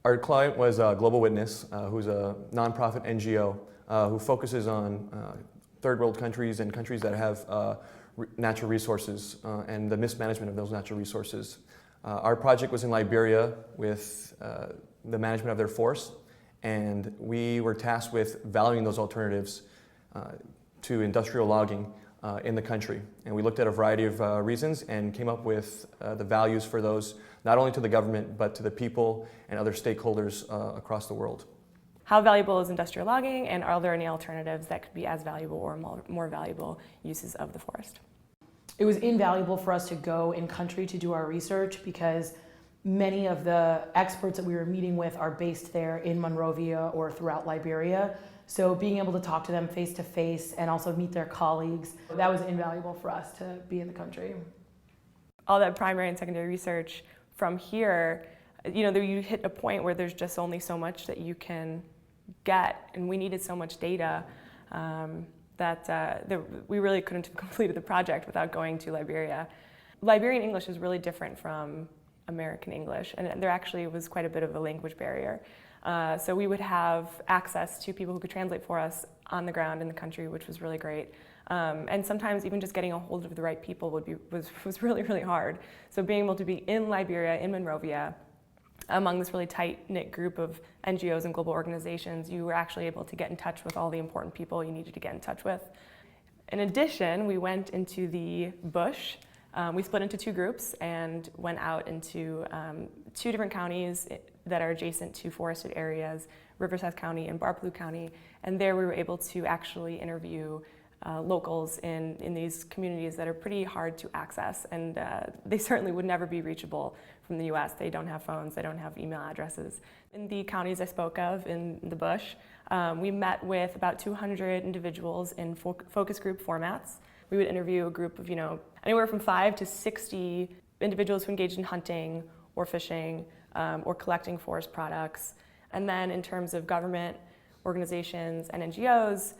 Our client was Global Witness, who's a nonprofit NGO who focuses on third world countries and countries that have natural resources and the mismanagement of those natural resources. Our project was in Liberia with the management of their forest, and we were tasked with valuing those alternatives to industrial logging in the country. And we looked at a variety of reasons and came up with the values for those, not only to the government, but to the people and other stakeholders across the world. How valuable is industrial logging, and are there any alternatives that could be as valuable or more valuable uses of the forest? It was invaluable for us to go in country to do our research because many of the experts that we were meeting with are based there in Monrovia or throughout Liberia. So being able to talk to them face to face and also meet their colleagues, that was invaluable for us to be in the country. All that primary and secondary research from here, you hit a point where there's just only so much that you can get, and we needed so much data that we really couldn't have completed the project without going to Liberia. Liberian English is really different from American English, and there actually was quite a bit of a language barrier. So we would have access to people who could translate for us on the ground in the country, which was really great. And sometimes even just getting a hold of the right people was really, really hard. So being able to be in Liberia, in Monrovia, among this really tight-knit group of NGOs and global organizations, you were actually able to get in touch with all the important people you needed to get in touch with. In addition, we went into the bush. We split into two groups and went out into two different counties that are adjacent to forested areas, Riverside County and Barpolu County, and there we were able to actually interview locals in these communities that are pretty hard to access, and they certainly would never be reachable from the US. They don't have phones, they don't have email addresses. In the counties I spoke of in the bush, we met with about 200 individuals in focus group formats. We would interview a group of anywhere from 5 to 60 individuals who engaged in hunting or fishing or collecting forest products. And then in terms of government organizations and NGOs,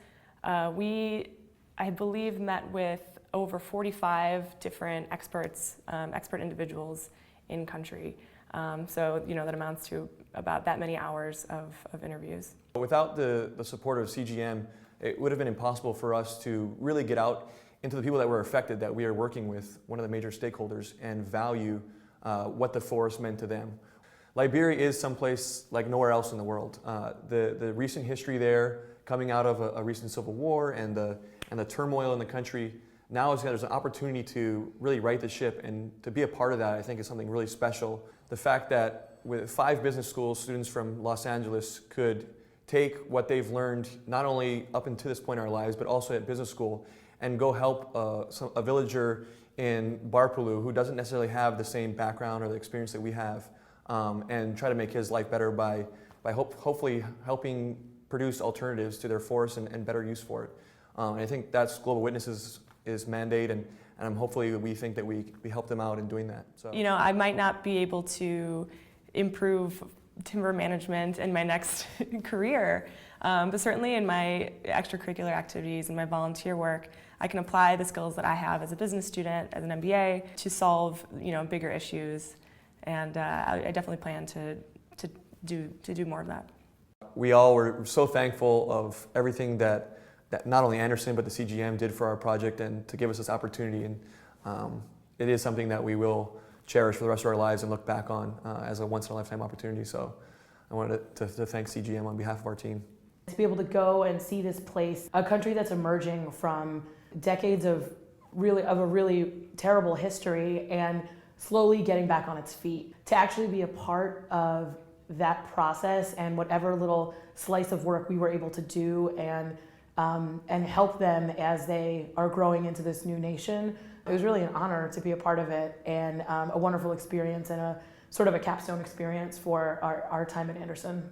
I believe, met with over 45 different experts, expert individuals in country. So that amounts to about that many hours of interviews. Without the support of CGM, it would have been impossible for us to really get out into the people that were affected, that we are working with, one of the major stakeholders, and value what the forest meant to them. Liberia is someplace like nowhere else in the world. The recent history there, coming out of a recent civil war and the turmoil in the country, now there's an opportunity to really right the ship, and to be a part of that, I think, is something really special. The fact that with 5 business school students from Los Angeles could take what they've learned, not only up until this point in our lives, but also at business school, and go help a villager in Barpolu who doesn't necessarily have the same background or the experience that we have, and try to make his life better by hopefully helping produce alternatives to their forests and better use for it. And I think that's Global Witness's mandate, and hopefully we think that we help them out in doing that. So. I might not be able to improve timber management in my next career, but certainly in my extracurricular activities and my volunteer work, I can apply the skills that I have as a business student, as an MBA, to solve bigger issues, and I definitely plan to do more of that. We all were so thankful of everything that not only Anderson but the CGM did for our project, and to give us this opportunity, and it is something that we will cherish for the rest of our lives and look back on as a once-in-a-lifetime opportunity. So I wanted to thank CGM on behalf of our team. To be able to go and see this place, a country that's emerging from decades of a really terrible history and slowly getting back on its feet, to actually be a part of that process and whatever little slice of work we were able to do and help them as they are growing into this new nation. It was really an honor to be a part of it, and a wonderful experience, and a sort of a capstone experience for our time at Anderson.